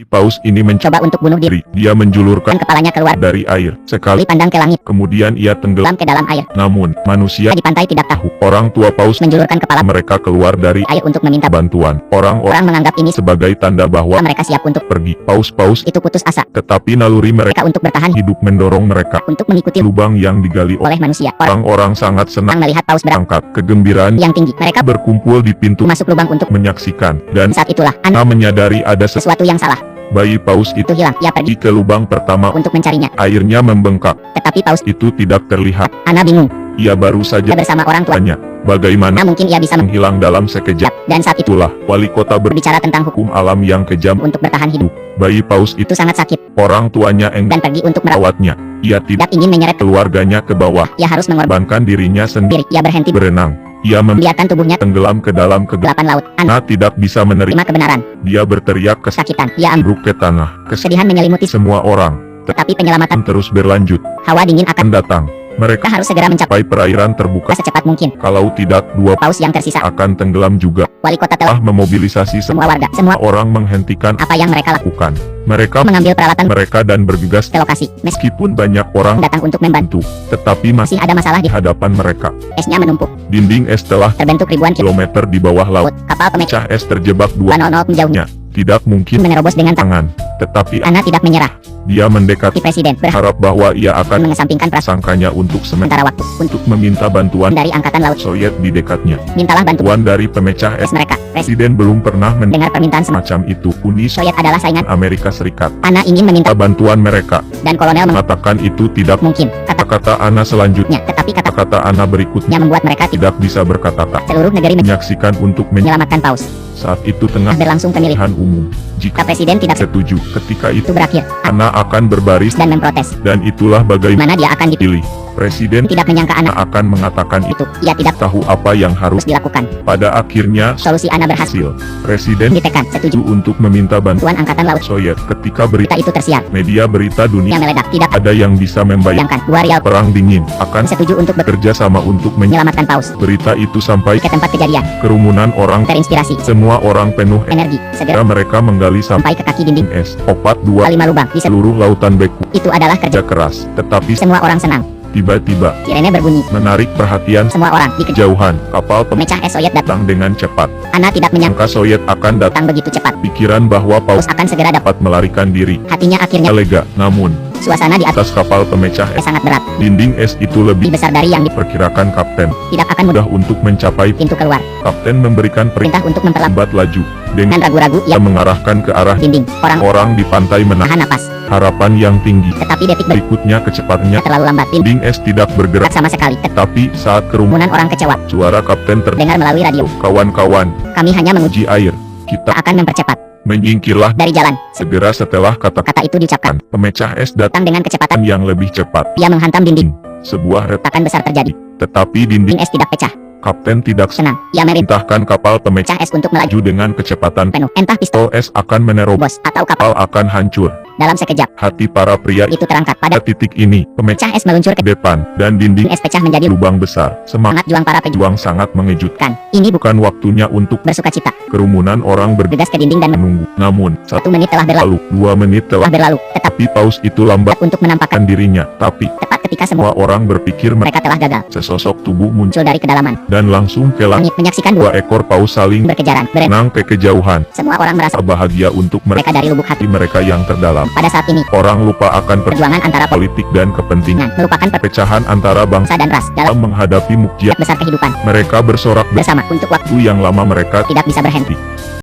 Bayi paus ini Coba untuk bunuh diri. Dia menjulurkan Kepalanya keluar. dari air. Sekali Pandang ke langit. kemudian ia tenggelam. Ke dalam air. Namun, manusia Di pantai tidak tahu. orang tua paus Menjulurkan kepala mereka keluar dari air untuk meminta bantuan. Orang-orang Orang menganggap ini sebagai tanda bahwa mereka siap untuk pergi. Paus-paus itu putus asa. tetapi naluri mereka Mereka untuk bertahan. hidup mendorong mereka Untuk mengikuti lubang yang digali oleh manusia. orang-orang sangat senang Orang melihat paus angkat kegembiraan yang tinggi. Mereka berkumpul di pintu masuk lubang untuk menyaksikan dan saat itulah Ana menyadari ada sesuatu yang salah. bayi paus Itu itu hilang. Ia pergi ke lubang pertama. untuk mencarinya. Airnya membengkak. Tetapi paus Itu tidak terlihat. Ana bingung. Ia baru saja Dia bersama orang tua. tanya bagaimana Mungkin ia bisa menghilang dalam sekejap. dan saat itu Itulah wali kota berbicara tentang hukum berhukum alam yang kejam. untuk bertahan hidup. Bayi paus Itu itu sangat sakit orang tuanya enggan dan pergi untuk merawat. merawatnya. Ia tidak Ingin menyeret. keluarganya ke bawah. Ia harus mengorbankan Bahkan dirinya sendiri diri. Ia berhenti berenang. Ia membiarkan tubuhnya tenggelam ke dalam kegelapan. gelapan laut. Ana Tidak bisa menerima. kebenaran. Dia berteriak Sakitan. Ia kesambruk ke tanah. kesedihan menyelimuti. Semua orang Tetapi penyelamatan terus berlanjut. hawa dingin akan Datang. Mereka harus segera mencapai sampai perairan terbuka. secepat mungkin. Kalau tidak, dua Paus yang tersisa. akan tenggelam juga. Wali kota telah Memobilisasi semua semua warga. Semua orang menghentikan apa yang mereka lakukan. mereka Mengambil peralatan mereka dan bergegas. ke lokasi. Meskipun banyak orang Datang untuk membantu. tetapi masih Masih ada masalah di di hadapan mereka. esnya menumpuk. Dinding es telah Terbentuk ribuan kilometer di bawah laut. Kapal pemecah Pecah es terjebak 200 menjauhnya. Tidak mungkin Menerobos dengan tangan. Tetapi Ana tidak menyerah. dia mendekati Di presiden berharap harap bahwa ia akan mengesampingkan sangkanya untuk sementara waktu untuk untuk meminta bantuan dari angkatan laut. Soviet di dekatnya. Mintalah bantuan Bantuan dari pemecah es. mereka. Presiden belum pernah Mendengar permintaan semacam itu. Uni Soviet adalah saingan. Amerika Serikat. Ana ingin meminta Bantuan mereka dan kolonel mengatakan itu tidak. mungkin Kata Ana selanjutnya. tetapi Kata Ana berikutnya membuat mereka tidak bisa berkata-kata. seluruh negeri Menyaksikan untuk menyelamatkan paus. saat itu tengah Berlangsung pemilihan. pemilihan umum. Jika Presiden tidak setuju, ketika itu itu berakhir Ana akan berbaris dan memprotes. dan itulah bagaimana Mana dia akan dipilih. dipilih. Presiden Tidak menyangka Ana akan mengatakan itu. ia tidak Tahu apa yang harus harus dilakukan. pada akhirnya Solusi Ana berhasil. hasil. Presiden Ditekan setuju untuk meminta bantuan Tuan angkatan laut. Soviet. Ketika berita Kita itu tersiar media berita yang dunia meledak. Tidak ada yang bisa membayar bayangkan 2 rial perang dingin akan setuju untuk bekerja sama untuk menyelamatkan paus. berita itu sampai Ke tempat kejadian kerumunan orang. terinspirasi Semua orang penuh energi segera mereka menggali sampai sampai ke kaki dinding. es. Opat dua 5 lubang di seluruh lautan beku. itu adalah kerja. Kerja keras, tetapi Semua orang senang. tiba-tiba Sirene berbunyi. menarik perhatian. Semua orang di Jauhan kapal pemecah es Soviet datang. datang dengan cepat. Ana tidak menyangka Angka Soviet akan datang. begitu cepat. Pikiran bahwa paus Paus akan segera dapat. dapat melarikan diri. Hatinya akhirnya Lega, namun suasana di atas atas kapal pemecah es, sangat berat. dinding es itu Lebih lebih besar dari yang diperkirakan. Kapten tidak akan mudah mudah untuk mencapai. pintu keluar. Kapten memberikan Perintah untuk memperlambat perlambat laju dan dengan ragu-ragu ia mengarahkan ke arah dinding. Orang orang di pantai menahan tahan napas. harapan yang tinggi. Tetapi detik Berikutnya kecepatannya terlalu lambat. dinding es tidak bergerak. Sama sekali. Tapi saat kerumunan Kerumunan orang kecewa. suara kapten Dengar melalui radio. kawan-kawan Kami hanya menguji uji air. Kita akan mempercepat menyingkirlah dari jalan. segera setelah kata Kata itu diucapkan. pemecah es datang Datang dengan kecepatan. yang lebih cepat. Ia menghantam dinding. Sebuah Retakan besar terjadi. tetapi dinding Dinding es tidak pecah. kapten tidak Senang. Ia merintahkan kapal pemecah pecah es untuk melaju dengan kecepatan. penuh. Entah pistol Pistol es akan menerobos. bos atau kapal. Kapal akan hancur. Dalam sekejap Hati para pria itu terangkat pada pada titik ini. Pemecah pecah es meluncur ke depan dan dinding es pecah menjadi lubang besar. Semangat semangat juang para pejuang. sangat mengejutkan. Ini bukan Bukan waktunya untuk bersuka cita. kerumunan orang Bergegas ke dinding dan menunggu. Namun, 1 menit telah berlalu. 2 menit telah Berlalu. Tetapi paus itu lambat untuk menampakkan dirinya. Tapi tepat ketika semua semua orang berpikir mereka telah gagal. sesosok tubuh muncul Muncul dari kedalaman. dan langsung ke langit. Langit menyaksikan 2 2 ekor paus saling berkejaran. berenang ke kejauhan. Semua orang merasa Bahagia untuk mereka dari lubuk hati. mereka yang terdalam. Pada saat ini Orang lupa akan perjuangan antara politik dan kepentingan. merupakan Perpecahan antara bangsa bangsa dan ras dalam menghadapi mukjizat. besar kehidupan Mereka bersorak bersama untuk waktu waktu yang lama mereka tidak bisa berhenti.